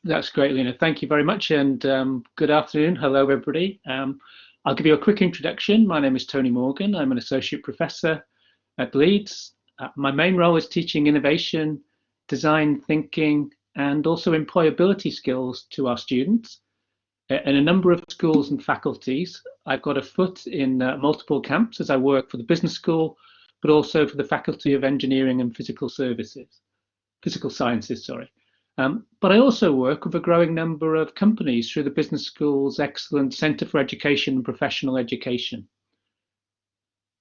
That's great, Lena. Thank you very much, and good afternoon. Hello, everybody. I'll give you a quick introduction. My name is Tony Morgan. I'm an associate professor at Leeds. My main role is teaching innovation, design thinking, and also employability skills to our students in a number of schools and faculties. I've got a foot in multiple camps as I work for the business school, but also for the Faculty of Engineering and Physical Sciences, sorry. But I also work with a growing number of companies through the Business School's excellent Centre for Education and Professional Education.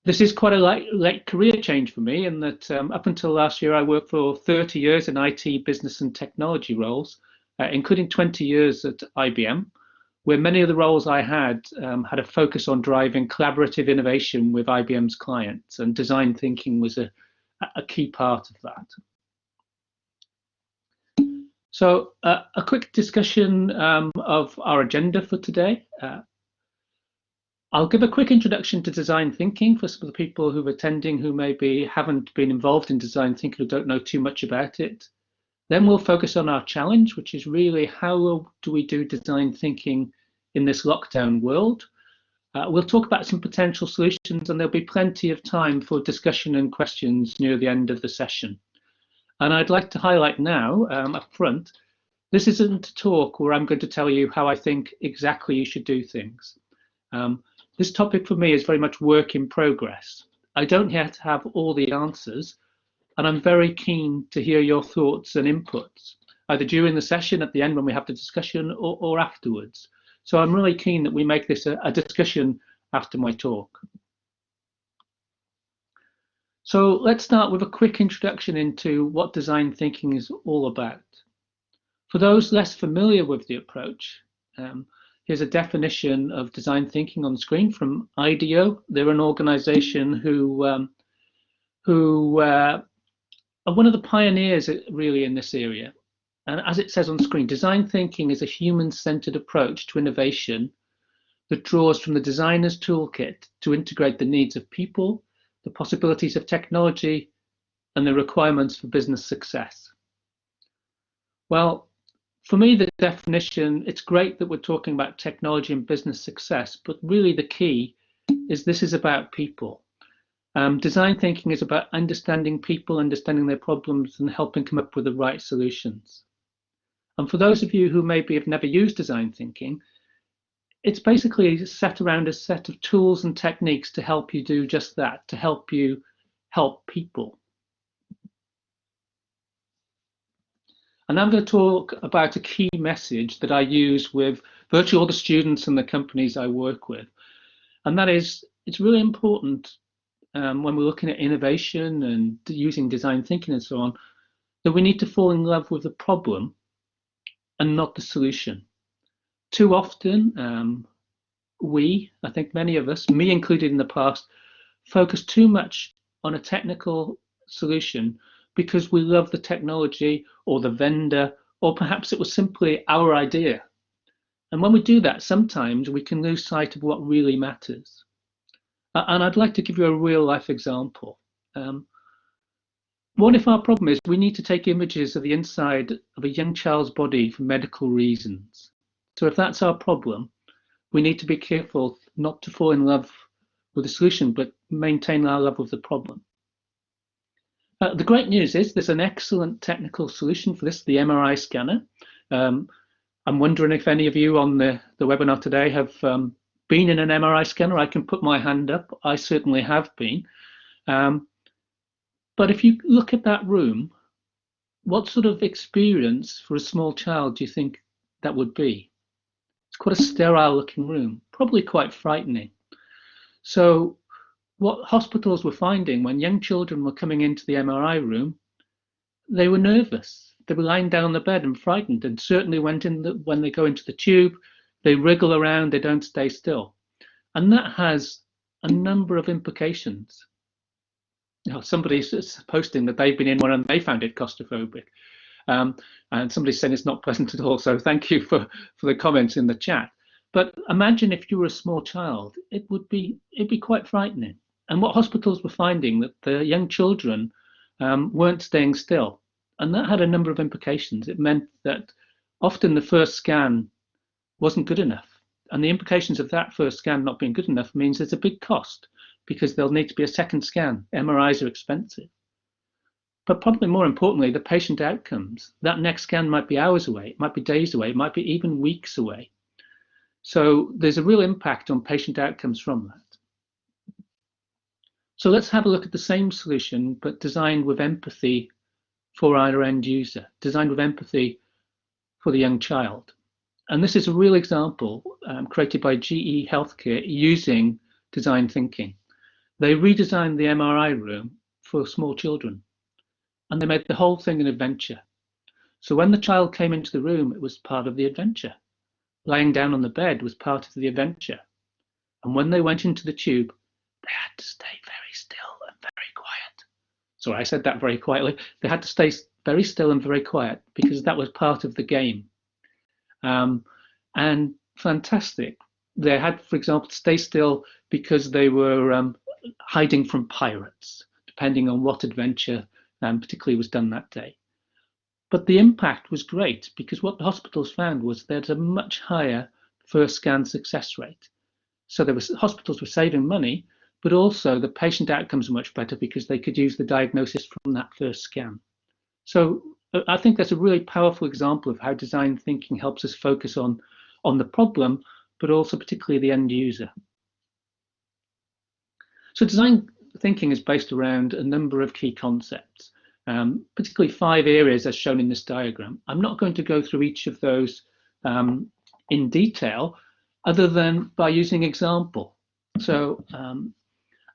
This is quite a late career change for me in that up until last year, I worked for 30 years in IT, business and technology roles, including 20 years at IBM, where many of the roles I had a focus on driving collaborative innovation with IBM's clients, and design thinking was a key part of that. So a quick discussion of our agenda for today. I'll give a quick introduction to design thinking for some of the people who are attending who maybe haven't been involved in design thinking or don't know too much about it. Then we'll focus on our challenge, which is really how do we do design thinking in this lockdown world. We'll talk about some potential solutions, and there'll be plenty of time for discussion and questions near the end of the session. And I'd like to highlight now, up front, this isn't a talk where I'm going to tell you how I think exactly you should do things. This topic for me is very much work in progress. I don't yet have all the answers, and I'm very keen to hear your thoughts and inputs, either during the session at the end when we have the discussion or afterwards. So I'm really keen that we make this a discussion after my talk. So let's start with a quick introduction into what design thinking is all about. For those less familiar with the approach, here's a definition of design thinking on the screen from IDEO. They're an organization who are one of the pioneers really in this area. And as it says on screen, design thinking is a human-centered approach to innovation that draws from the designer's toolkit to integrate the needs of people, the possibilities of technology, and the requirements for business success. Well, for me, the definition, it's great that we're talking about technology and business success, but really the key is this is about people. Design thinking is about understanding people, understanding their problems, and helping come up with the right solutions. And for those of you who maybe have never used design thinking, it's basically set around a set of tools and techniques to help you do just that, to help you help people. And I'm going to talk about a key message that I use with virtually all the students and the companies I work with. And that is, it's really important when we're looking at innovation and using design thinking and so on, that we need to fall in love with the problem and not the solution. Too often, I think many of us, me included in the past, focus too much on a technical solution because we love the technology or the vendor, or perhaps it was simply our idea. And when we do that, sometimes we can lose sight of what really matters. And I'd like to give you a real life example. What if our problem is we need to take images of the inside of a young child's body for medical reasons? So if that's our problem, we need to be careful not to fall in love with the solution, but maintain our love of the problem. The great news is there's an excellent technical solution for this, the MRI scanner. I'm wondering if any of you on the webinar today have been in an MRI scanner. I can put my hand up. I certainly have been. But if you look at that room, what sort of experience for a small child do you think that would be? It's quite a sterile looking room, probably quite frightening. So what hospitals were finding when young children were coming into the MRI room, they were nervous. They were lying down on the bed and frightened, and certainly when they go into the tube, they wriggle around, they don't stay still. And that has a number of implications. You know, somebody's posting that they've been in one and they found it claustrophobic. And somebody's saying it's not pleasant at all. So thank you for the comments in the chat. But imagine if you were a small child, it'd be quite frightening. And what hospitals were finding that the young children weren't staying still. And that had a number of implications. It meant that often the first scan wasn't good enough. And the implications of that first scan not being good enough means there's a big cost because there'll need to be a second scan. MRIs are expensive. But probably more importantly, the patient outcomes. That next scan might be hours away, it might be days away, it might be even weeks away. So there's a real impact on patient outcomes from that. So let's have a look at the same solution, but designed with empathy for our end user, designed with empathy for the young child. And this is a real example created by GE Healthcare using design thinking. They redesigned the MRI room for small children, and they made the whole thing an adventure. So when the child came into the room, it was part of the adventure. Lying down on the bed was part of the adventure. And when they went into the tube, they had to stay very still and very quiet. Sorry, I said that very quietly. They had to stay very still and very quiet because that was part of the game. And fantastic. They had, for example, to stay still because they were hiding from pirates, depending on what adventure particularly was done that day. But the impact was great because what the hospitals found was there's a much higher first scan success rate. So hospitals were saving money, but also the patient outcomes were much better because they could use the diagnosis from that first scan. So I think that's a really powerful example of how design thinking helps us focus on the problem, but also particularly the end user. So design thinking is based around a number of key concepts, particularly 5 areas as shown in this diagram. I'm not going to go through each of those in detail, other than by using example. So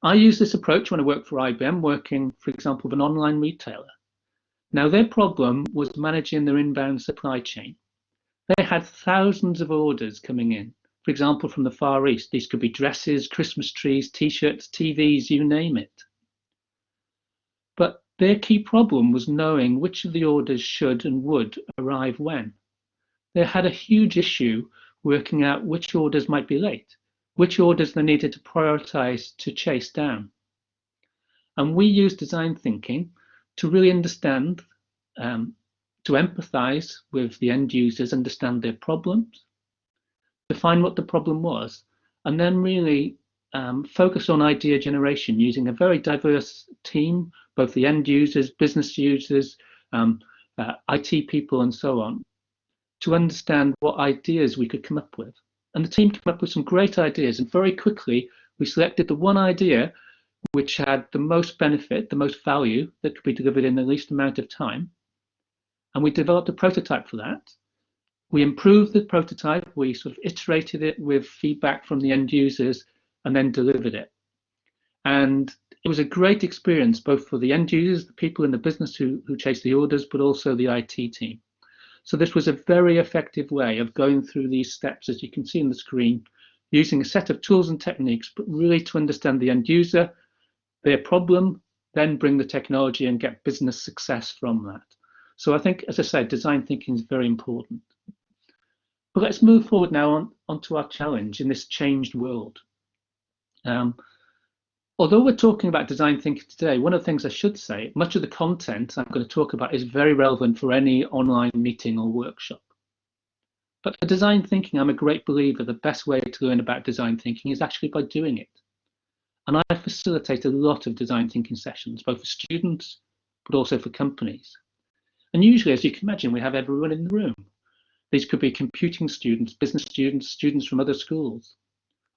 I use this approach when I work for IBM, working, for example, with an online retailer. Now, their problem was managing their inbound supply chain. They had thousands of orders coming in, for example, from the Far East. These could be dresses, Christmas trees, T-shirts, TVs, you name it. But their key problem was knowing which of the orders should and would arrive when. They had a huge issue working out which orders might be late, which orders they needed to prioritize to chase down. And we used design thinking to really understand, to empathize with the end users, understand their problems, define what the problem was, and then really focus on idea generation using a very diverse team, both the end users, business users, IT people, and so on, to understand what ideas we could come up with. And the team came up with some great ideas, and very quickly we selected the one idea which had the most benefit, the most value that could be delivered in the least amount of time. And we developed a prototype for that. We improved the prototype, we sort of iterated it with feedback from the end users, and then delivered it. And it was a great experience, both for the end users, the people in the business who chased the orders, but also the IT team. So this was a very effective way of going through these steps, as you can see on the screen, using a set of tools and techniques, but really to understand the end user, their problem, then bring the technology and get business success from that. So I think, as I said, design thinking is very important. But let's move forward now onto our challenge in this changed world. Although we're talking about design thinking today, one of the things I should say, much of the content I'm going to talk about is very relevant for any online meeting or workshop. But for design thinking, I'm a great believer the best way to learn about design thinking is actually by doing it. And I facilitate a lot of design thinking sessions, both for students, but also for companies. And usually, as you can imagine, we have everyone in the room. These could be computing students, business students, students from other schools.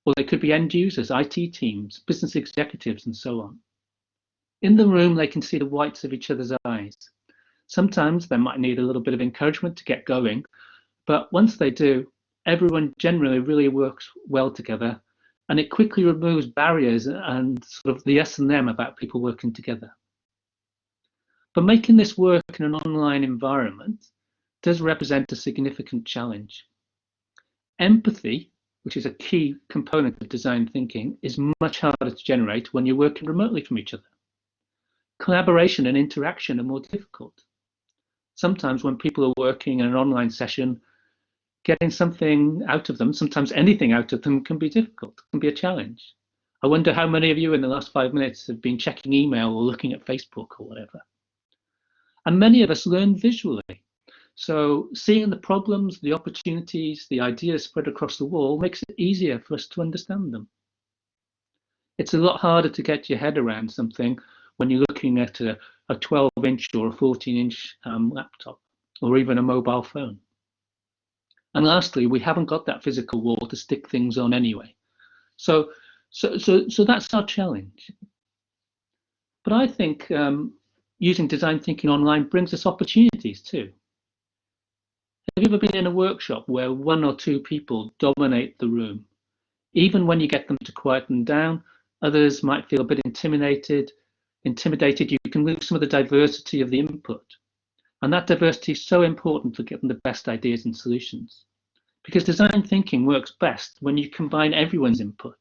Or they could be end users, IT teams, business executives, and so on. In the room, they can see the whites of each other's eyes. Sometimes they might need a little bit of encouragement to get going, but once they do, everyone generally really works well together, and it quickly removes barriers and sort of the us and them about people working together. But making this work in an online environment does represent a significant challenge. Empathy, which is a key component of design thinking, is much harder to generate when you're working remotely from each other. Collaboration and interaction are more difficult. Sometimes when people are working in an online session, getting something out of them, sometimes anything out of them, can be difficult, can be a challenge. I wonder how many of you in the last 5 minutes have been checking email or looking at Facebook or whatever. And many of us learn visually. So seeing the problems, the opportunities, the ideas spread across the wall makes it easier for us to understand them. It's a lot harder to get your head around something when you're looking at a 12-inch or a 14-inch laptop, or even a mobile phone. And lastly, we haven't got that physical wall to stick things on anyway. So that's our challenge. But I think using design thinking online brings us opportunities too. Have you ever been in a workshop where one or two people dominate the room? Even when you get them to quieten down, others might feel a bit intimidated. You can lose some of the diversity of the input. And that diversity is so important for getting the best ideas and solutions. Because design thinking works best when you combine everyone's input.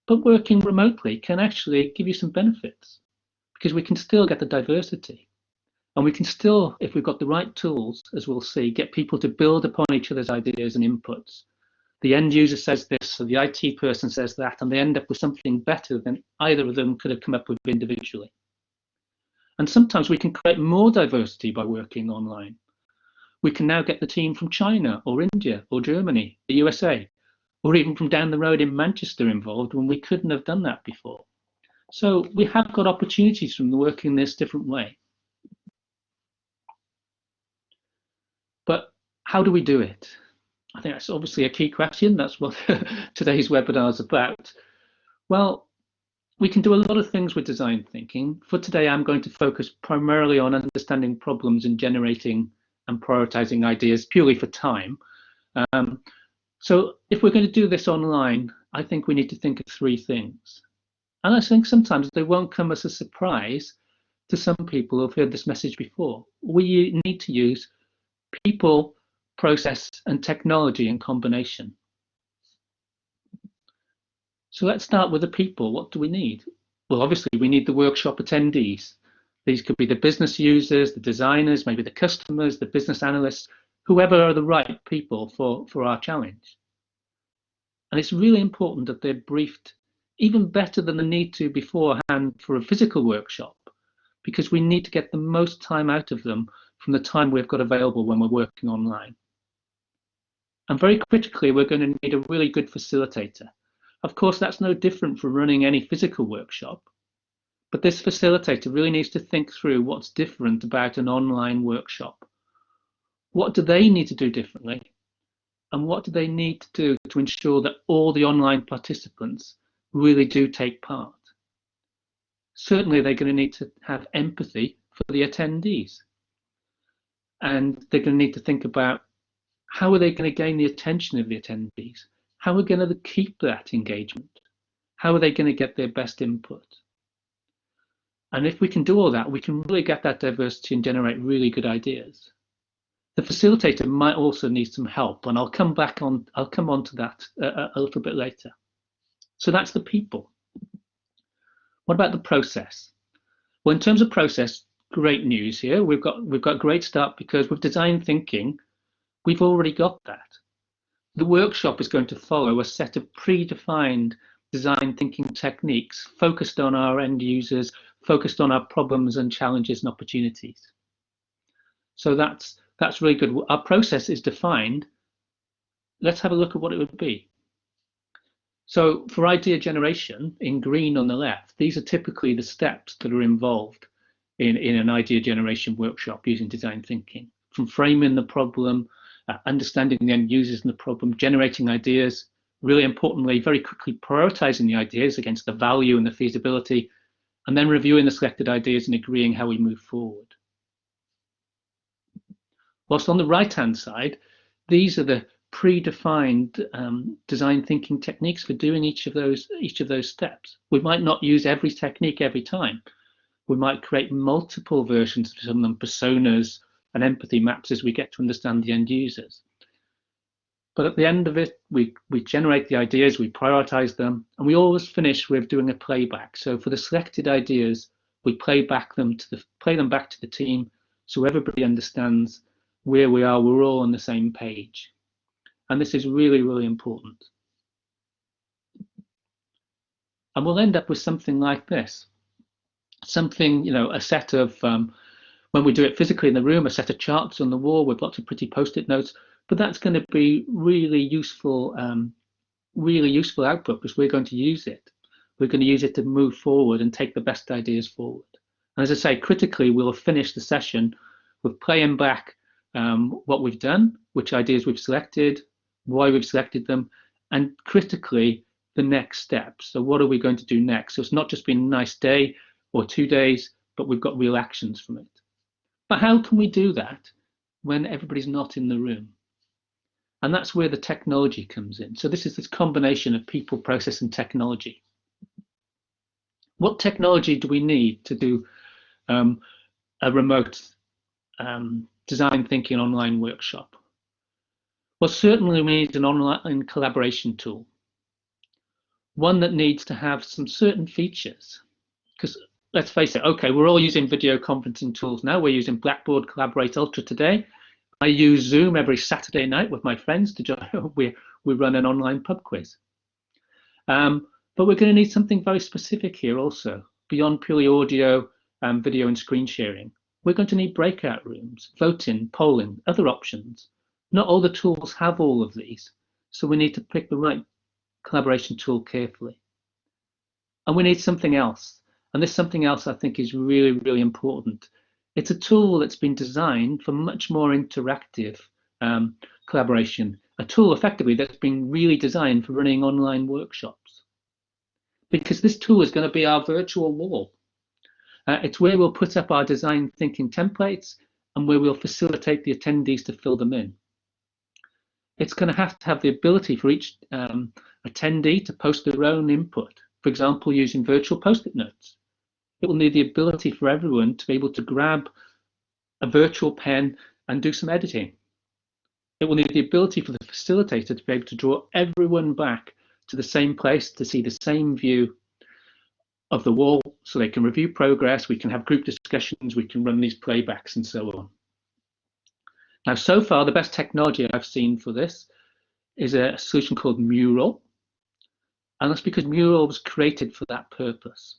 But working remotely can actually give you some benefits because we can still get the diversity. And we can still, if we've got the right tools, as we'll see, get people to build upon each other's ideas and inputs. The end user says this, so the IT person says that, and they end up with something better than either of them could have come up with individually. And sometimes we can create more diversity by working online. We can now get the team from China or India or Germany, the USA, or even from down the road in Manchester involved when we couldn't have done that before. So we have got opportunities from working this different way. But how do we do it? I think that's obviously a key question. That's what today's webinar is about. Well, we can do a lot of things with design thinking. For today, I'm going to focus primarily on understanding problems and generating and prioritizing ideas purely for time. So if we're going to do this online, I think we need to think of three things. And I think sometimes they won't come as a surprise to some people who've heard this message before. We need to use people, process, and technology in combination. So let's start with the people. What do we need? Well, obviously, we need the workshop attendees. These could be the business users, the designers, maybe the customers, the business analysts, whoever are the right people for our challenge. And it's really important that they're briefed even better than they need to beforehand for a physical workshop, because we need to get the most time out of them from the time we've got available when we're working online. And very critically, we're going to need a really good facilitator. Of course, that's no different from running any physical workshop, but this facilitator really needs to think through what's different about an online workshop. What do they need to do differently? And what do they need to do to ensure that all the online participants really do take part? Certainly, they're going to need to have empathy for the attendees. And they're going to need to think about how are they going to gain the attention of the attendees? How are we going to keep that engagement? How are they going to get their best input? And if we can do all that, we can really get that diversity and generate really good ideas. The facilitator might also need some help, and I'll come on to that a little bit later. So that's the people. What about the process? Well, in terms of process, great news here. We've got a great start because with design thinking, we've already got that. The workshop is going to follow a set of predefined design thinking techniques focused on our end users, focused on our problems and challenges and opportunities. So that's really good. Our process is defined. Let's have a look at what it would be. So for idea generation, in green on the left, these are typically the steps that are involved in an idea generation workshop using design thinking, from framing the problem, understanding the end users and the problem, generating ideas, really importantly, very quickly prioritizing the ideas against the value and the feasibility, and then reviewing the selected ideas and agreeing how we move forward. Whilst on the right-hand side, these are the predefined design thinking techniques for doing each of those steps. We might not use every technique every time. We might create multiple versions of some of them, personas and empathy maps as we get to understand the end users. But at the end of it, we generate the ideas, we prioritize them, and we always finish with doing a playback. So for the selected ideas, we play them back to the team so everybody understands where we are, we're all on the same page. And this is really, really important. And we'll end up with something like this. Something, a set of When we do it physically in the room, a set of charts on the wall with lots of pretty post-it notes, but that's going to be really useful output because we're going to use it. We're going to use it to move forward and take the best ideas forward. And as I say, critically, we'll finish the session with playing back what we've done, which ideas we've selected, why we've selected them, and critically, the next steps. So what are we going to do next? So it's not just been a nice day or 2 days, but we've got real actions from it. But how can we do that when everybody's not in the room? And that's where the technology comes in. So this is this combination of people, process, and technology. What technology do we need to do a remote design thinking online workshop? Well, certainly we need an online collaboration tool. One that needs to have some certain features. Because let's face it, okay, we're all using video conferencing tools now. We're using Blackboard Collaborate Ultra today. I use Zoom every Saturday night with my friends to join. We run an online pub quiz. But we're going to need something very specific here also, beyond purely audio, video and screen sharing. We're going to need breakout rooms, voting, polling, other options. Not all the tools have all of these, so we need to pick the right collaboration tool carefully. And we need something else. And this something else I think is really, really important. It's a tool that's been designed for much more interactive collaboration, a tool effectively that's been really designed for running online workshops. Because this tool is going to be our virtual wall. It's where we'll put up our design thinking templates and where we'll facilitate the attendees to fill them in. It's going to have the ability for each attendee to post their own input, for example, using virtual post-it notes. It will need the ability for everyone to be able to grab a virtual pen and do some editing. It will need the ability for the facilitator to be able to draw everyone back to the same place to see the same view of the wall so they can review progress, we can have group discussions, we can run these playbacks and so on. Now, so far, the best technology I've seen for this is a solution called Mural. And that's because Mural was created for that purpose.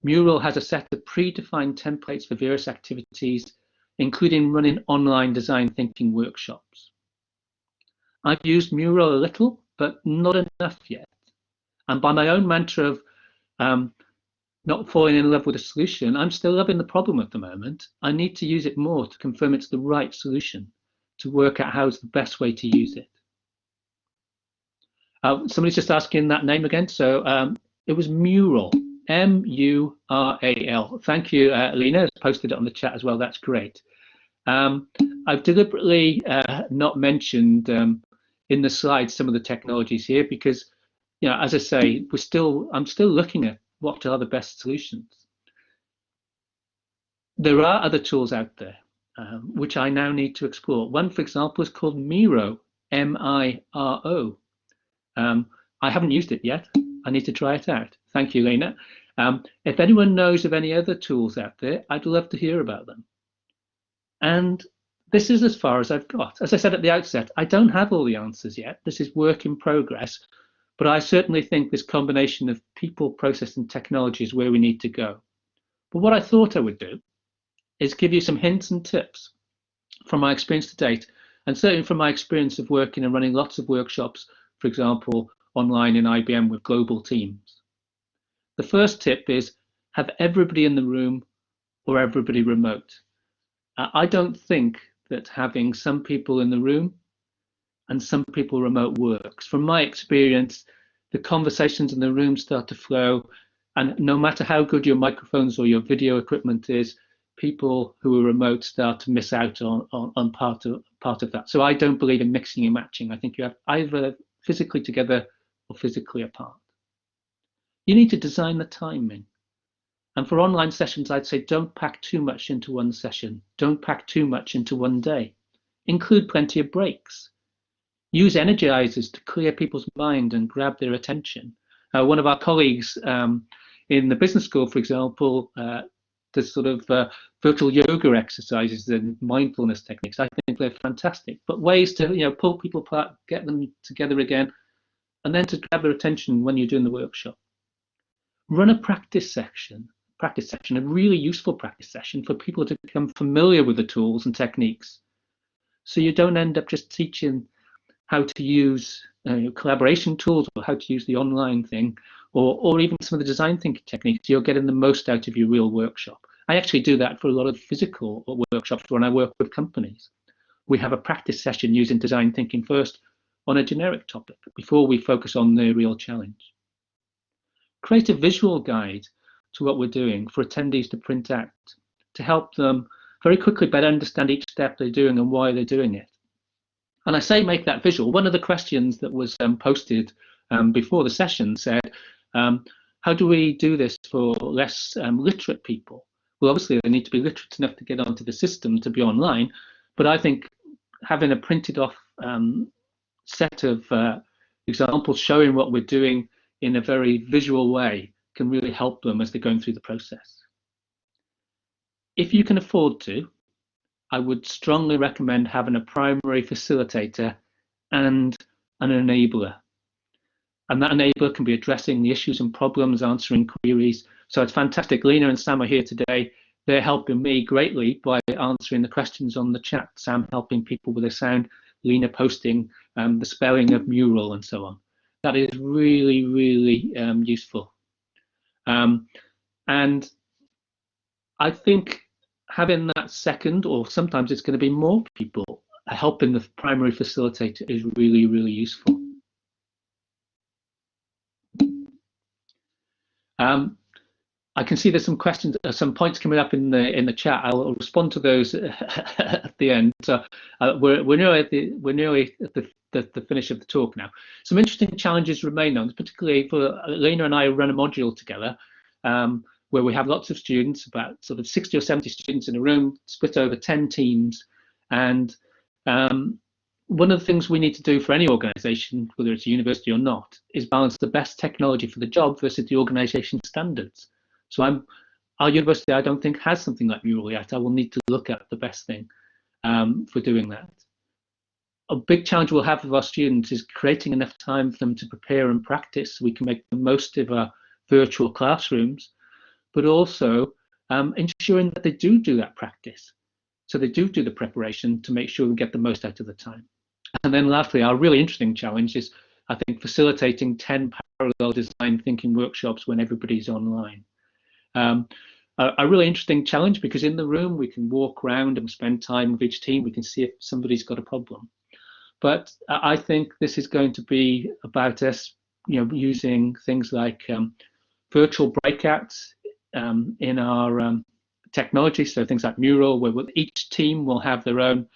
Mural has a set of predefined templates for various activities, including running online design thinking workshops. I've used Mural a little, but not enough yet. And by my own mantra of not falling in love with a solution, I'm still loving the problem at the moment. I need to use it more to confirm it's the right solution, to work out how's the best way to use it. Somebody's just asking that name again. So it was Mural, M-U-R-A-L. Thank you, Lena, has posted it on the chat as well. That's great. I've deliberately not mentioned in the slides some of the technologies here because, you know, as I say, I'm still looking at what are the best solutions. There are other tools out there which I now need to explore. One, for example, is called Miro, M-I-R-O. I haven't used it yet. I need to try it out. Thank you, Lena. If anyone knows of any other tools out there, I'd love to hear about them. And this is as far as I've got. As I said at the outset, I don't have all the answers yet. This is work in progress, but I certainly think this combination of people, process, and technology is where we need to go. But what I thought I would do is give you some hints and tips from my experience to date, and certainly from my experience of working and running lots of workshops, for example, online in IBM with global teams. The first tip is have everybody in the room or everybody remote. I don't think that having some people in the room and some people remote works. From my experience, the conversations in the room start to flow, and no matter how good your microphones or your video equipment is, people who are remote start to miss out on part of that. So I don't believe in mixing and matching. I think you have either physically together or physically apart. You need to design the timing. And for online sessions, I'd say don't pack too much into one session. Don't pack too much into one day. Include plenty of breaks. Use energizers to clear people's mind and grab their attention. One of our colleagues in the business school, for example, does sort of virtual yoga exercises and mindfulness techniques. I think they're fantastic, but ways to pull people apart, get them together again, and then to grab their attention when you're doing the workshop. Run a practice section. practice session, a really useful practice session for people to become familiar with the tools and techniques. So you don't end up just teaching how to use collaboration tools or how to use the online thing, or even some of the design thinking techniques. You're getting the most out of your real workshop. I actually do that for a lot of physical workshops when I work with companies. We have a practice session using design thinking first on a generic topic before we focus on the real challenge. Create a visual guide to what we're doing for attendees to print out to help them very quickly better understand each step they're doing and why they're doing it. And I say make that visual. One of the questions that was posted before the session said, how do we do this for less literate people? Well, obviously they need to be literate enough to get onto the system to be online, but I think having a printed off set of examples showing what we're doing in a very visual way can really help them as they're going through the process. If you can afford to, I would strongly recommend having a primary facilitator and an enabler. And that enabler can be addressing the issues and problems, answering queries. So it's fantastic. Lena and Sam are here today. They're helping me greatly by answering the questions on the chat. Sam helping people with the sound, Lena posting the spelling of mural and so on. That is really, really useful. And I think having that second, or sometimes it's going to be more people helping the primary facilitator, is really, really useful. I can see there's some questions, some points coming up in the chat. I'll respond to those at the end. So we're nearly at the finish of the talk now. Some interesting challenges remain on, particularly for Lena and I run a module together where we have lots of students, about sort of 60 or 70 students in a room, split over 10 teams. And one of the things we need to do for any organization, whether it's a university or not, is balance the best technology for the job versus the organization standards. So our university, I don't think, has something like Mural yet. I will need to look at the best thing for doing that. A big challenge we'll have with our students is creating enough time for them to prepare and practice so we can make the most of our virtual classrooms, but also ensuring that they do that practice. So they do the preparation to make sure we get the most out of the time. And then lastly, our really interesting challenge is, I think, facilitating 10 parallel design thinking workshops when everybody's online. A really interesting challenge because in the room we can walk around and spend time with each team. We can see if somebody's got a problem. But I think this is going to be about us, using things like virtual breakouts in our technology. So things like Mural, where each team will have their own.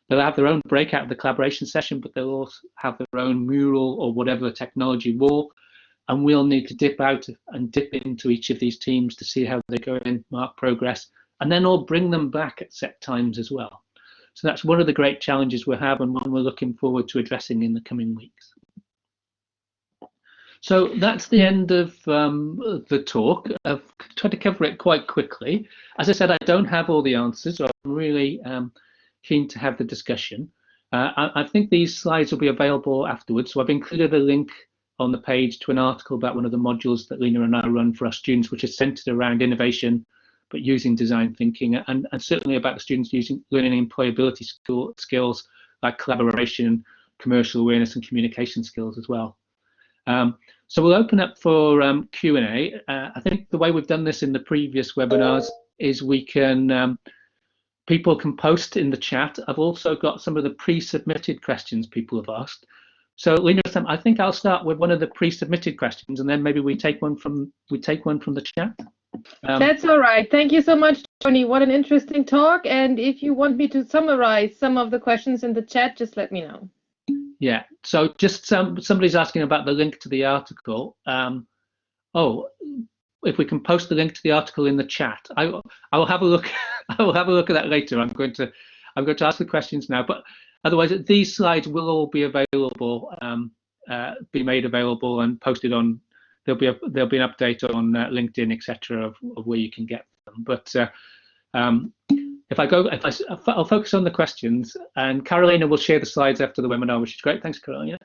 They'll have their own breakout of the collaboration session, but they'll also have their own Mural or whatever technology wall. And we'll need to dip out and dip into each of these teams to see how they go in, mark progress, and then all bring them back at set times as well. So that's one of the great challenges we have and one we're looking forward to addressing in the coming weeks. So that's the end of the talk. I've tried to cover it quite quickly. As I said, I don't have all the answers, so I'm really keen to have the discussion. I think these slides will be available afterwards, so I've included a link on the page to an article about one of the modules that Lena and I run for our students, which is centered around innovation, but using design thinking, and certainly about the students learning employability skills like collaboration, commercial awareness, and communication skills as well. So we'll open up for Q&A. I think the way we've done this in the previous webinars is we can, people can post in the chat. I've also got some of the pre-submitted questions people have asked. So Lena, I think I'll start with one of the pre-submitted questions, and then maybe we take one from the chat. That's all right. Thank you so much, Tony. What an interesting talk. And if you want me to summarize some of the questions in the chat, just let me know. Yeah. So just somebody's asking about the link to the article. Oh, if we can post the link to the article in the chat, I will have a look. I will have a look at that later. I'm going to ask the questions now, but. Otherwise, these slides will all be available, be made available and posted on. There'll be an update on LinkedIn, etc., of where you can get them. But I'll focus on the questions, and Carolina will share the slides after the webinar, which is great. Thanks, Carolina.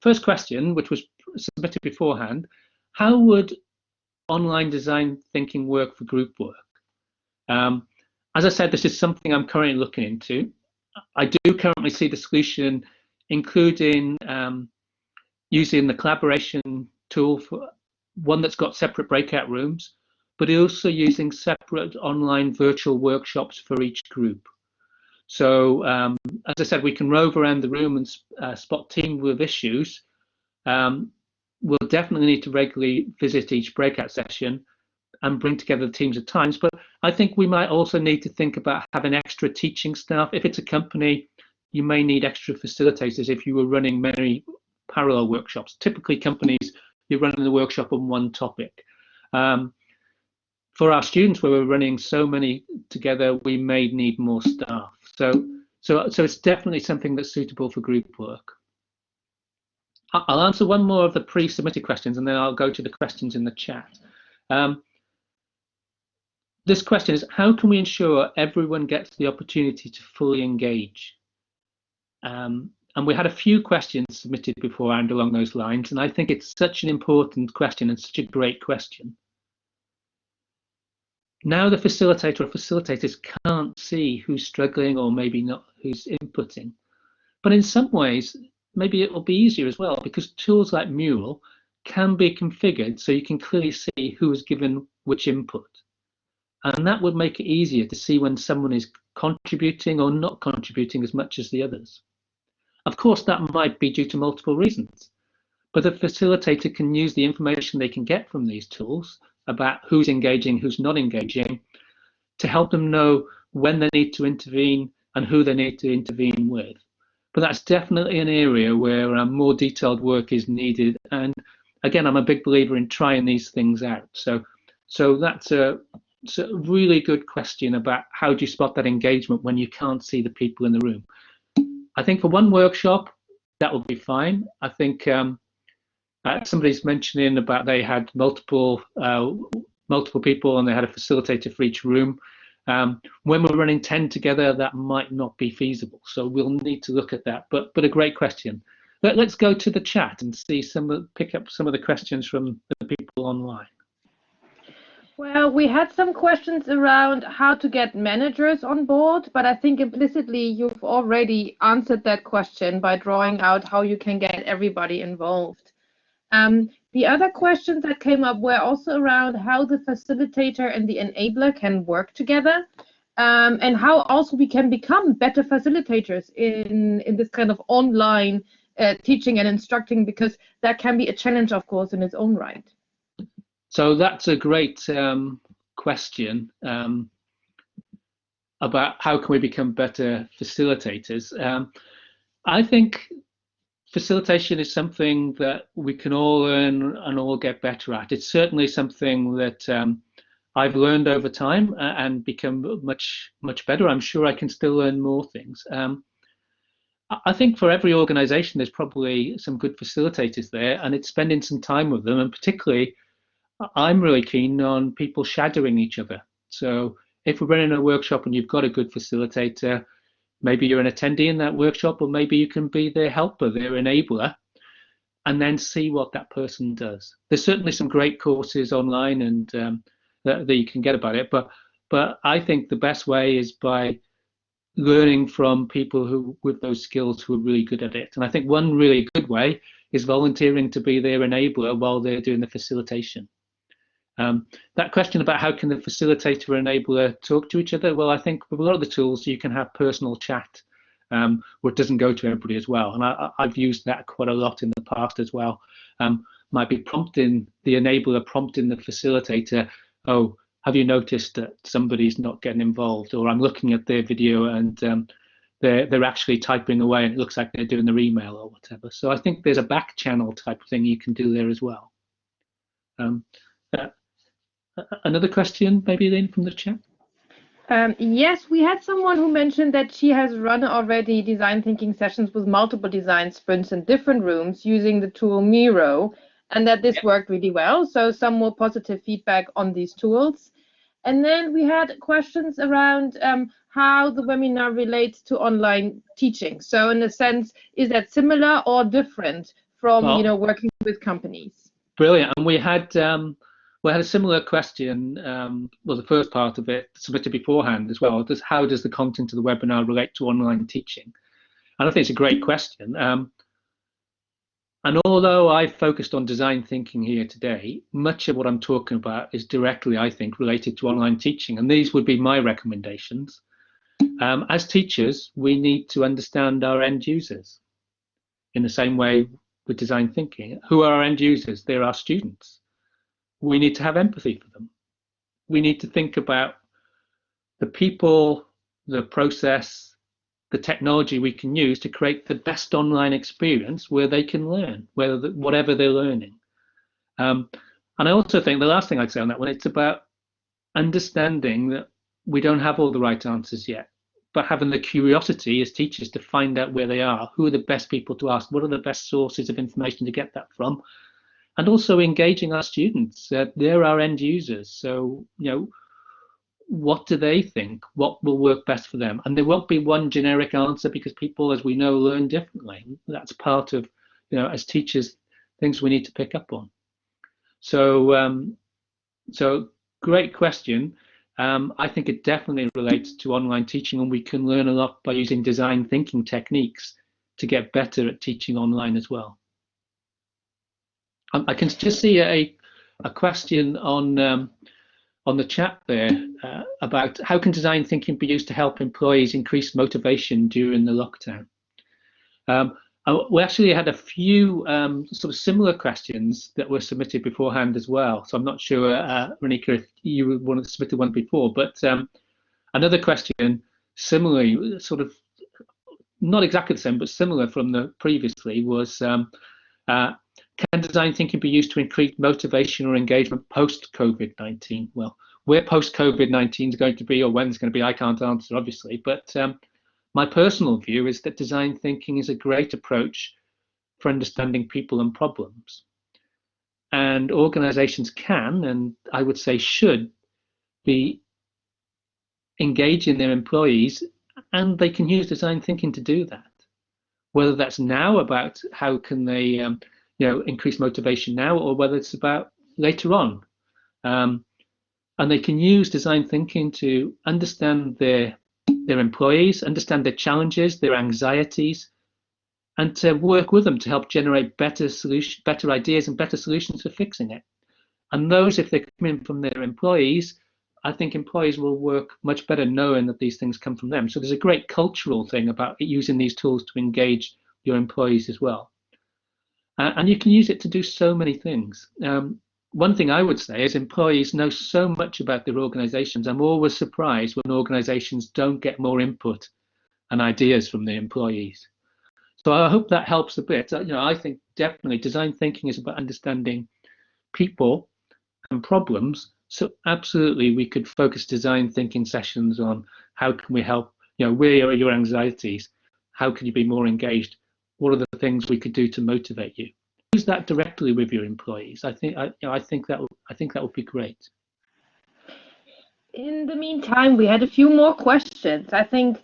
First question, which was submitted beforehand: how would online design thinking work for group work? As I said, this is something I'm currently looking into. I do currently see the solution including using the collaboration tool for one that's got separate breakout rooms, but also using separate online virtual workshops for each group. So as I said, we can rove around the room and spot teams with issues. We'll definitely need to regularly visit each breakout session and bring together the teams at times. But I think we might also need to think about having extra teaching staff. If it's a company, you may need extra facilitators if you were running many parallel workshops. Typically companies, you're running the workshop on one topic. For our students, where we're running so many together, we may need more staff. So it's definitely something that's suitable for group work. I'll answer one more of the pre-submitted questions, and then I'll go to the questions in the chat. This question is, how can we ensure everyone gets the opportunity to fully engage? And we had a few questions submitted beforehand along those lines, and I think it's such an important question and such a great question. Now the facilitator or facilitators can't see who's struggling or maybe not who's inputting. But in some ways, maybe it will be easier as well, because tools like Mural can be configured so you can clearly see who has given which input. And that would make it easier to see when someone is contributing or not contributing as much as the others. Of course, that might be due to multiple reasons, but the facilitator can use the information they can get from these tools about who's engaging, who's not engaging, to help them know when they need to intervene and who they need to intervene with. But that's definitely an area where more detailed work is needed. And again, I'm a big believer in trying these things out. So that's a really good question about how do you spot that engagement when you can't see the people in the room. I think for one workshop, that will be fine. I think somebody's mentioning about they had multiple people and they had a facilitator for each room. When we're running 10 together, that might not be feasible. So we'll need to look at that. But a great question. Let's go to the chat and see pick up some of the questions from the people online. Well, we had some questions around how to get managers on board, but I think implicitly you've already answered that question by drawing out how you can get everybody involved. The other questions that came up were also around how the facilitator and the enabler can work together, and how also we can become better facilitators in this kind of online teaching and instructing, because that can be a challenge, of course, in its own right. So that's a great question about how can we become better facilitators. I think facilitation is something that we can all learn and all get better at. It's certainly something that I've learned over time and become much better. I'm sure I can still learn more things. I think for every organization, there's probably some good facilitators there, and it's spending some time with them. And particularly, I'm really keen on people shadowing each other. So if we're running a workshop and you've got a good facilitator, maybe you're an attendee in that workshop, or maybe you can be their helper, their enabler, and then see what that person does. There's certainly some great courses online and that you can get about it, but I think the best way is by learning from people who with those skills who are really good at it. And I think one really good way is volunteering to be their enabler while they're doing the facilitation. That question about how can the facilitator and enabler talk to each other, well, I think with a lot of the tools you can have personal chat where it doesn't go to everybody as well, and I've used that quite a lot in the past as well. Might be prompting the enabler, prompting the facilitator, oh, have you noticed that somebody's not getting involved, or I'm looking at their video and they're actually typing away and it looks like they're doing their email or whatever. So I think there's a back channel type of thing you can do there as well. Another question, maybe then from the chat? Yes, we had someone who mentioned that she has run already design thinking sessions with multiple design sprints in different rooms using the tool Miro, and that this worked really well. So some more positive feedback on these tools. And then we had questions around how the webinar relates to online teaching. So in a sense, is that similar or different from working with companies? Brilliant. And we had We had a similar question, well, the first part of it submitted beforehand as well. How does the content of the webinar relate to online teaching? And I think it's a great question. And although I focused on design thinking here today, much of what I'm talking about is directly, I think, related to online teaching. And these would be my recommendations. As teachers, we need to understand our end users in the same way with design thinking. Who are our end users? They're our students. We need to have empathy for them. We need to think about the people, the process, the technology we can use to create the best online experience where they can learn, whatever they're learning. And I also think the last thing I'd say on that one, it's about understanding that we don't have all the right answers yet, but having the curiosity as teachers to find out where they are, who are the best people to ask, what are the best sources of information to get that from, and also engaging our students. They're our end users, so what do they think? What will work best for them? And there won't be one generic answer because people, as we know, learn differently. That's part of, as teachers, things we need to pick up on. So, so great question. I think it definitely relates to online teaching, and we can learn a lot by using design thinking techniques to get better at teaching online as well. I can just see a question on the chat there about how can design thinking be used to help employees increase motivation during the lockdown. We actually had a few sort of similar questions that were submitted beforehand as well. So I'm not sure, Renika, if you were one that submitted one before, but another question, similarly, sort of not exactly the same, but similar from the previously, was can design thinking be used to increase motivation or engagement post-COVID-19? Well, where post-COVID-19 is going to be or when it's going to be, I can't answer, obviously. But my personal view is that design thinking is a great approach for understanding people and problems. And organizations can, and I would say should, be engaging their employees, and they can use design thinking to do that. Whether that's now about how can they increase motivation now, or whether it's about later on. And they can use design thinking to understand their employees, understand their challenges, their anxieties, and to work with them to help generate better ideas and better solutions for fixing it. And those, if they come in from their employees, I think employees will work much better knowing that these things come from them. So there's a great cultural thing about using these tools to engage your employees as well. And you can use it to do so many things. One thing I would say is employees know so much about their organizations. I'm always surprised when organizations don't get more input and ideas from their employees. So I hope that helps a bit. I think definitely design thinking is about understanding people and problems. So absolutely, we could focus design thinking sessions on how can we help, where are your anxieties? How can you be more engaged? What are the things we could do to motivate you? Use that directly with your employees. I think that would be great. In the meantime, we had a few more questions. I think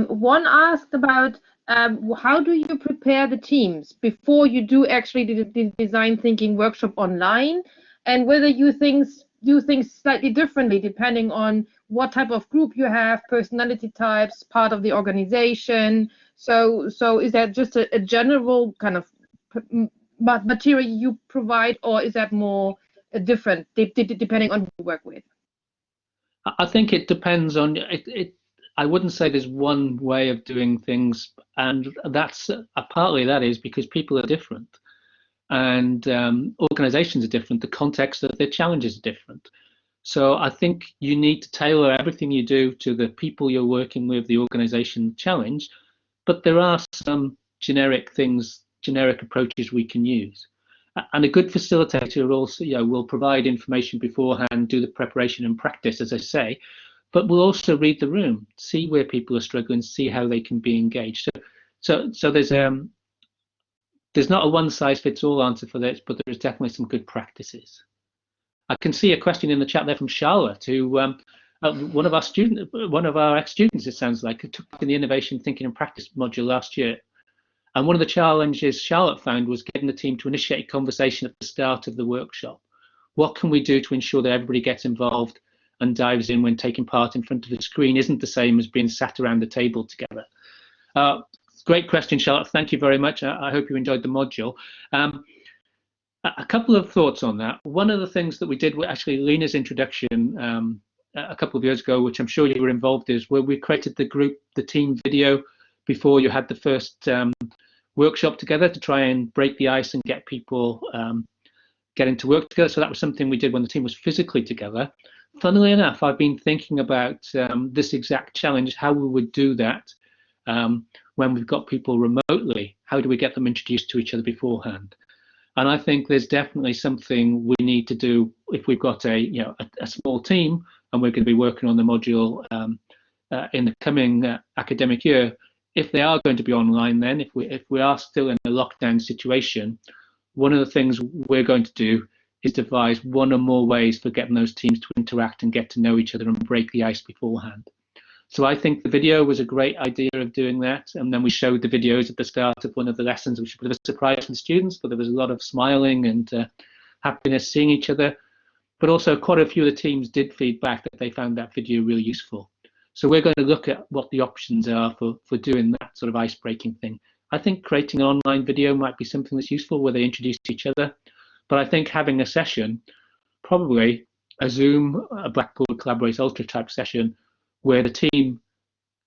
one asked about how do you prepare the teams before you do actually the design thinking workshop online, and whether you do things slightly differently depending on what type of group you have, personality types, part of the organization. So is that just a general kind of material you provide, or is that more different depending on who you work with? I think it depends on it. I wouldn't say there's one way of doing things, and that's partly that is because people are different, and organizations are different. The context of their challenges are different. So I think you need to tailor everything you do to the people you're working with, the organization challenge. But there are some generic approaches we can use. And a good facilitator also will provide information beforehand, do the preparation and practice, as I say, but will also read the room, see where people are struggling, see how they can be engaged. So there's not a one-size-fits-all answer for this, but there is definitely some good practices. I can see a question in the chat there from Charlotte, who one of our ex-students, it sounds like, took in the innovation thinking and practice module last year. And one of the challenges Charlotte found was getting the team to initiate a conversation at the start of the workshop. what can we do to ensure that everybody gets involved and dives in when taking part in front of the screen isn't the same as being sat around the table together. Great question, Charlotte. Thank you very much. I hope you enjoyed the module. A couple of thoughts on that. One of the things that we did was actually Lena's introduction a couple of years ago, which I'm sure you were involved in, is where we created the team video before you had the first workshop together to try and break the ice and get people getting to work together. So that was something we did when the team was physically together. Funnily enough, I've been thinking about this exact challenge, how we would do that when we've got people remotely. How do we get them introduced to each other beforehand? And I think there's definitely something we need to do if we've got a small team and we're going to be working on the module in the coming academic year. If they are going to be online, then if we are still in a lockdown situation, one of the things we're going to do is devise one or more ways for getting those teams to interact and get to know each other and break the ice beforehand. So I think the video was a great idea of doing that. And then we showed the videos at the start of one of the lessons, which was a bit of a surprise for the students, but there was a lot of smiling and happiness seeing each other. But also quite a few of the teams did feedback that they found that video really useful. So we're going to look at what the options are for doing that sort of ice-breaking thing. I think creating an online video might be something that's useful where they introduce each other. But I think having a session, probably a Zoom, a Blackboard Collaborate Ultra type session, where the team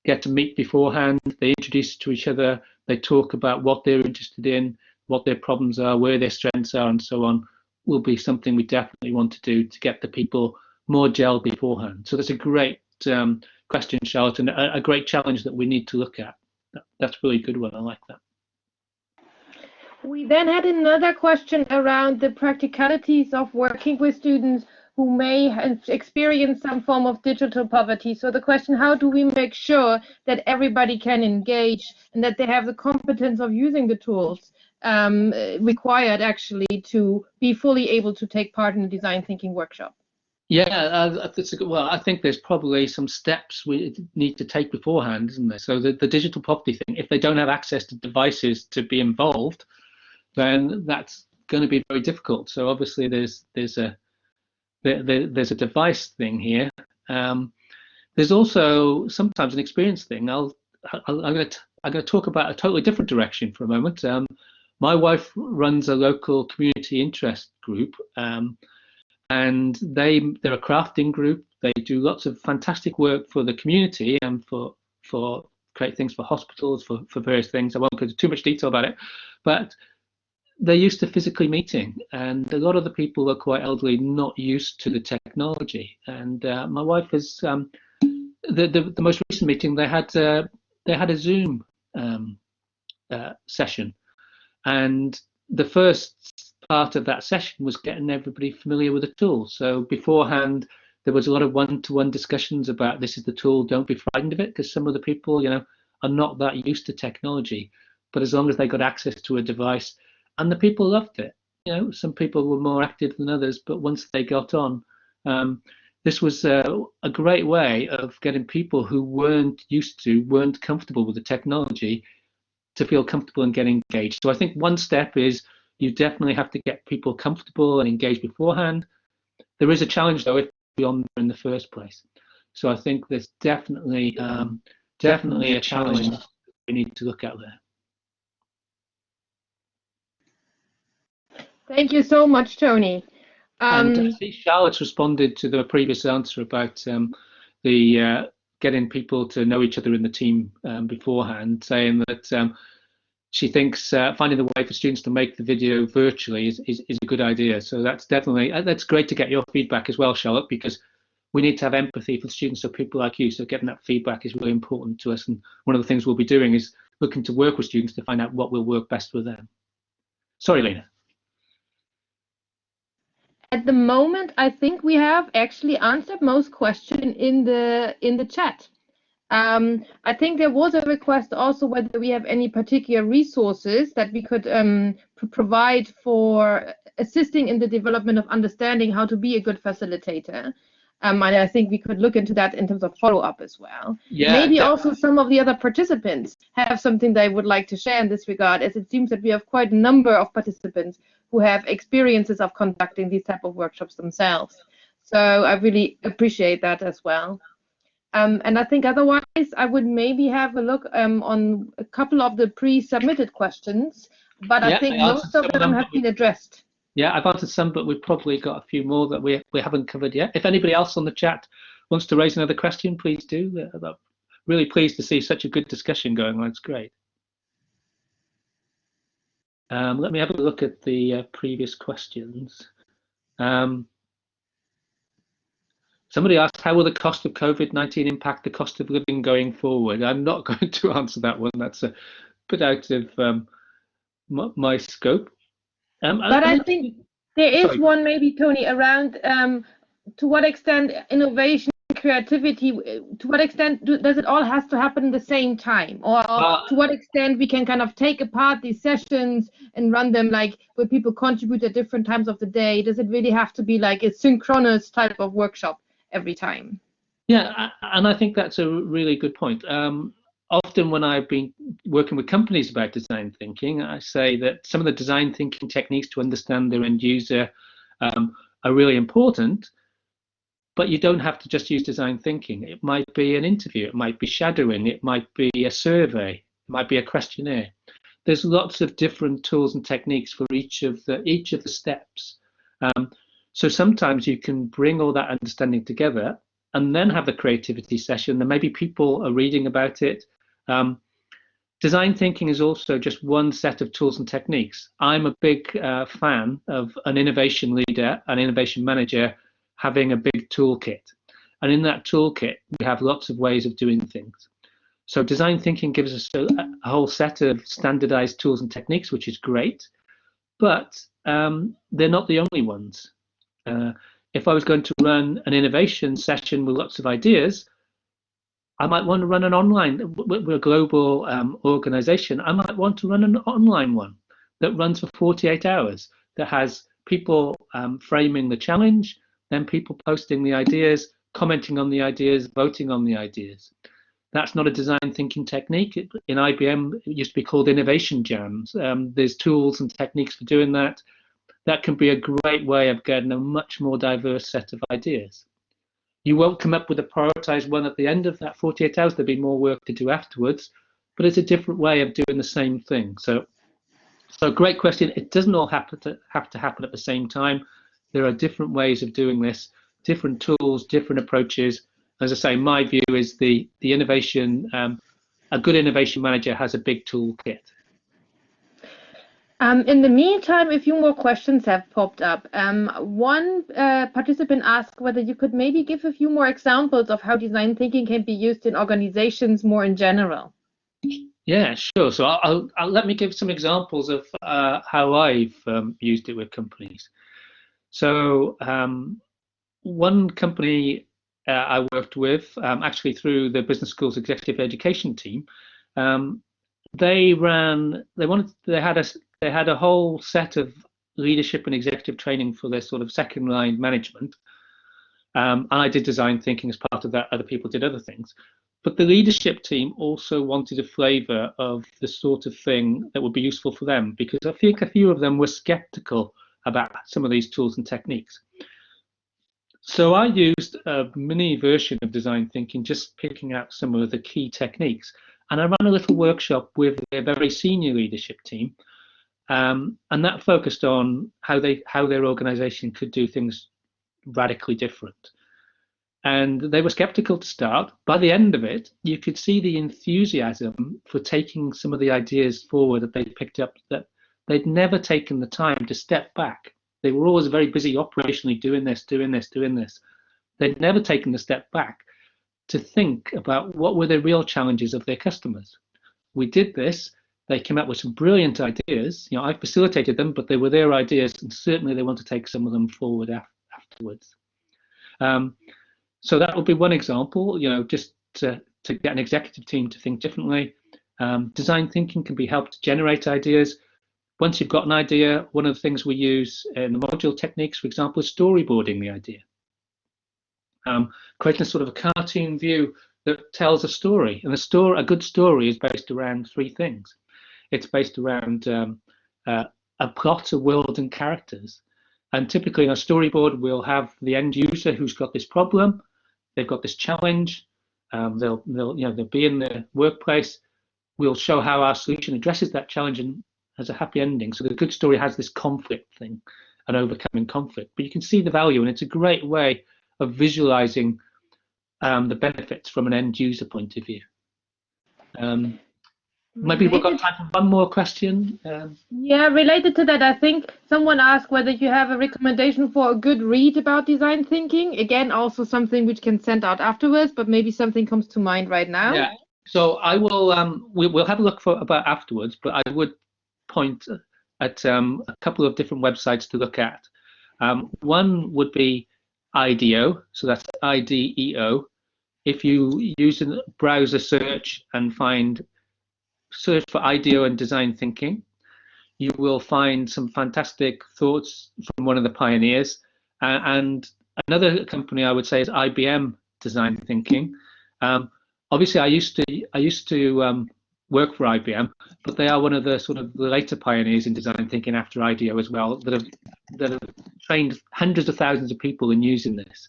get to meet beforehand, they introduce to each other, they talk about what they're interested in, what their problems are, where their strengths are, and so on, will be something we definitely want to do to get the people more gel beforehand. So that's a great question, Charlotte, and a great challenge that we need to look at. That's a really good one. I like that. We then had another question around the practicalities of working with students who may have experienced some form of digital poverty. So the question, how do we make sure that everybody can engage and that they have the competence of using the tools required actually to be fully able to take part in the design thinking workshop? Yeah, that's a good, well, I think there's probably some steps we need to take beforehand, isn't there? So the digital poverty thing, if they don't have access to devices to be involved, then that's going to be very difficult. So obviously there's a device thing here. There's also sometimes an experience thing. I'm going to talk about a totally different direction for a moment. My wife runs a local community interest group, and they're a crafting group. They do lots of fantastic work for the community and for create things for hospitals, for various things. I won't go into too much detail about it, but they're used to physically meeting, and a lot of the people are quite elderly, not used to the technology. And my wife is the most recent meeting they had a Zoom session, and the first part of that session was getting everybody familiar with the tool. So beforehand, there was a lot of one-to-one discussions about this is the tool, don't be frightened of it, because some of the people, are not that used to technology. But as long as they got access to a device, and the people loved it. Some people were more active than others, but once they got on, this was a great way of getting people who weren't comfortable with the technology to feel comfortable and get engaged. So I think one step is you definitely have to get people comfortable and engaged beforehand. There is a challenge though if you're on there in the first place. So I think there's definitely a challenge we need to look at there. Thank you so much, Tony. And I see Charlotte's responded to the previous answer about the getting people to know each other in the team beforehand, saying that she thinks finding a way for students to make the video virtually is a good idea. So that's great to get your feedback as well, Charlotte, because we need to have empathy for the students, so people like you. So getting that feedback is really important to us. And one of the things we'll be doing is looking to work with students to find out what will work best for them. Sorry, Lena. At the moment, I think we have actually answered most questions in the chat. I think there was a request also whether we have any particular resources that we could provide for assisting in the development of understanding how to be a good facilitator. And I think we could look into that in terms of follow-up as well. Yeah, maybe also some of the other participants have something they would like to share in this regard, as it seems that we have quite a number of participants who have experiences of conducting these type of workshops themselves. So I really appreciate that as well. And I think otherwise, I would maybe have a look on a couple of the pre-submitted questions, but I think most of them have been addressed. Yeah, I've answered some, but we've probably got a few more that we haven't covered yet. If anybody else on the chat wants to raise another question, please do. I'm really pleased to see such a good discussion going on. It's great. Let me have a look at the previous questions. Somebody asked, how will the cost of COVID-19 impact the cost of living going forward? I'm not going to answer that one. That's a bit out of my scope. But I think there is one maybe, Tony, around to what extent innovation, creativity, to what extent does it all has to happen at the same time? Or to what extent we can kind of take apart these sessions and run them like where people contribute at different times of the day? Does it really have to be like a synchronous type of workshop every time? Yeah, and I think that's a really good point. Often when I've been working with companies about design thinking, I say that some of the design thinking techniques to understand their end user are really important, but you don't have to just use design thinking. It might be an interview, it might be shadowing, it might be a survey, it might be a questionnaire. There's lots of different tools and techniques for each of the steps. So sometimes you can bring all that understanding together and then have the creativity session. Then maybe people are reading about it. Design thinking is also just one set of tools and techniques. I'm a big fan of an innovation leader, an innovation manager having a big toolkit. And in that toolkit, we have lots of ways of doing things. So design thinking gives us a whole set of standardized tools and techniques, which is great, but they're not the only ones. If I was going to run an innovation session with lots of ideas, I might want to run an online, we're a global organization, I might want to run an online one that runs for 48 hours, that has people framing the challenge, then people posting the ideas, commenting on the ideas, voting on the ideas. That's not a design thinking technique. In IBM, it used to be called innovation jams. There's tools and techniques for doing that. That can be a great way of getting a much more diverse set of ideas. You won't come up with a prioritized one at the end of that 48 hours. There'll be more work to do afterwards, but it's a different way of doing the same thing. So great question. It doesn't all have to happen at the same time. There are different ways of doing this, different tools, different approaches. As I say, my view is the innovation, a good innovation manager has a big toolkit. In the meantime, a few more questions have popped up. One participant asked whether you could maybe give a few more examples of how design thinking can be used in organizations more in general. Yeah, sure. So I'll let me give some examples of how I've used it with companies. So one company I worked with, actually through the business school's executive education team, they had a whole set of leadership and executive training for their sort of second line management. And I did design thinking as part of that. Other people did other things. But the leadership team also wanted a flavor of the sort of thing that would be useful for them, because I think a few of them were skeptical about some of these tools and techniques. So I used a mini version of design thinking, just picking out some of the key techniques. And I ran a little workshop with a very senior leadership team. And that focused on how their organization could do things radically different. And they were skeptical to start. By the end of it, you could see the enthusiasm for taking some of the ideas forward that they picked up, that they'd never taken the time to step back. They were always very busy operationally doing this. They'd never taken the step back to think about what were the real challenges of their customers. We did this. They came up with some brilliant ideas. You know, I facilitated them, but they were their ideas, and certainly they want to take some of them forward afterwards. So that would be one example. You know, just to get an executive team to think differently. Design thinking can be helped to generate ideas. Once you've got an idea, one of the things we use in the module techniques, for example, is storyboarding the idea. creating a sort of a cartoon view that tells a story. And a good story is based around three things. It's based around a plot, a world, and characters. And typically in a storyboard, we'll have the end user who's got this problem, they've got this challenge, they'll be in the workplace. We'll show how our solution addresses that challenge and has a happy ending. So the good story has this conflict thing and overcoming conflict. But you can see the value, and it's a great way of visualizing the benefits from an end user point of view. Maybe we've got time for one more question. Yeah, related to that, I think someone asked whether you have a recommendation for a good read about design thinking. Again, also something which can send out afterwards, but maybe something comes to mind right now. Yeah. So I will. We'll have a look about afterwards, but I would point at a couple of different websites to look at. One would be IDEO, so that's IDEO. If you use a browser search and search for IDEO and design thinking, you will find some fantastic thoughts from one of the pioneers. And another company I would say is IBM Design Thinking. Obviously, I used to work for IBM, but they are one of the sort of the later pioneers in design thinking after IDEO as well, that have trained hundreds of thousands of people in using this.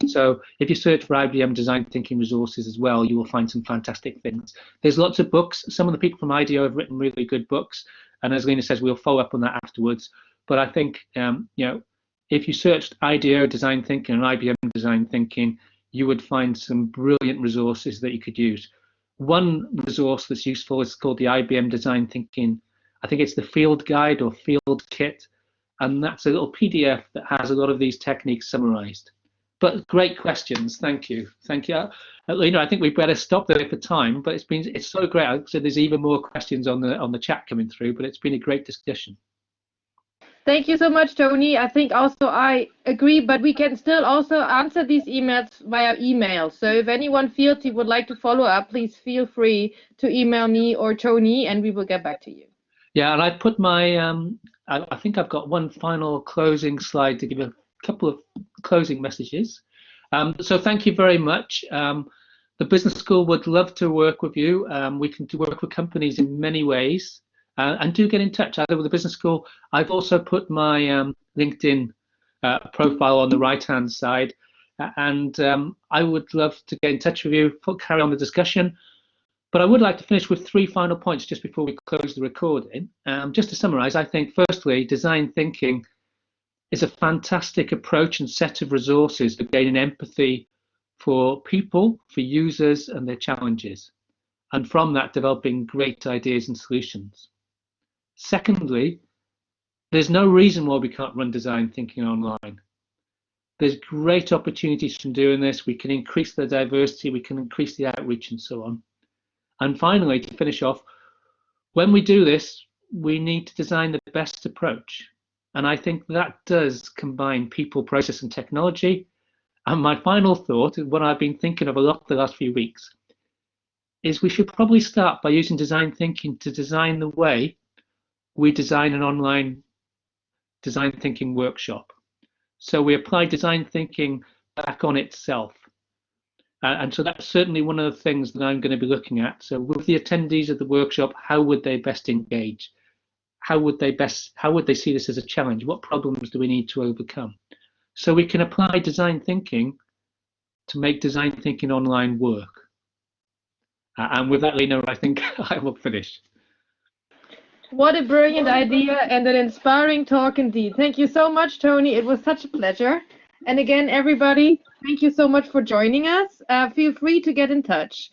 So if you search for IBM design thinking resources as well, you will find some fantastic things. There's lots of books. Some of the people from IDEO have written really good books, and as Lena says, we'll follow up on that afterwards. But I think if you searched IDEO design thinking and IBM design thinking, you would find some brilliant resources that you could use. One resource that's useful is called the IBM Design Thinking. I think it's the Field Guide or Field Kit, and that's a little PDF that has a lot of these techniques summarized. But great questions, thank you. Lena, I think we better stop there for time, but it's so great. So there's even more questions on the chat coming through, but it's been a great discussion. Thank you so much, Tony. I think also I agree, but we can still also answer these emails via email. So if anyone feels he would like to follow up, please feel free to email me or Tony, and we will get back to you. Yeah, and I put my, I think I've got one final closing slide to give a couple of closing messages. So thank you very much. The business school would love to work with you. We can work with companies in many ways. And do get in touch either with the business school. I've also put my LinkedIn profile on the right-hand side, and I would love to get in touch with you, carry on the discussion. But I would like to finish with three final points just before we close the recording. Just to summarize, I think firstly, design thinking is a fantastic approach and set of resources for gaining empathy for people, for users and their challenges, and from that developing great ideas and solutions. Secondly, there's no reason why we can't run design thinking online. There's great opportunities from doing this. We can increase the diversity, we can increase the outreach and so on. And finally, to finish off, when we do this, we need to design the best approach. And I think that does combine people, process and technology. And my final thought, what I've been thinking of a lot the last few weeks, is we should probably start by using design thinking to design the way we design an online design thinking workshop. So we apply design thinking back on itself. And so that's certainly one of the things that I'm going to be looking at. So with the attendees of the workshop, how would they best engage? How would they see this as a challenge? What problems do we need to overcome? So we can apply design thinking to make design thinking online work. And with that, Lena, I think I will finish. What a brilliant idea and an inspiring talk indeed. Thank you so much, Tony. It was such a pleasure. And again, everybody, thank you so much for joining us. Feel free to get in touch.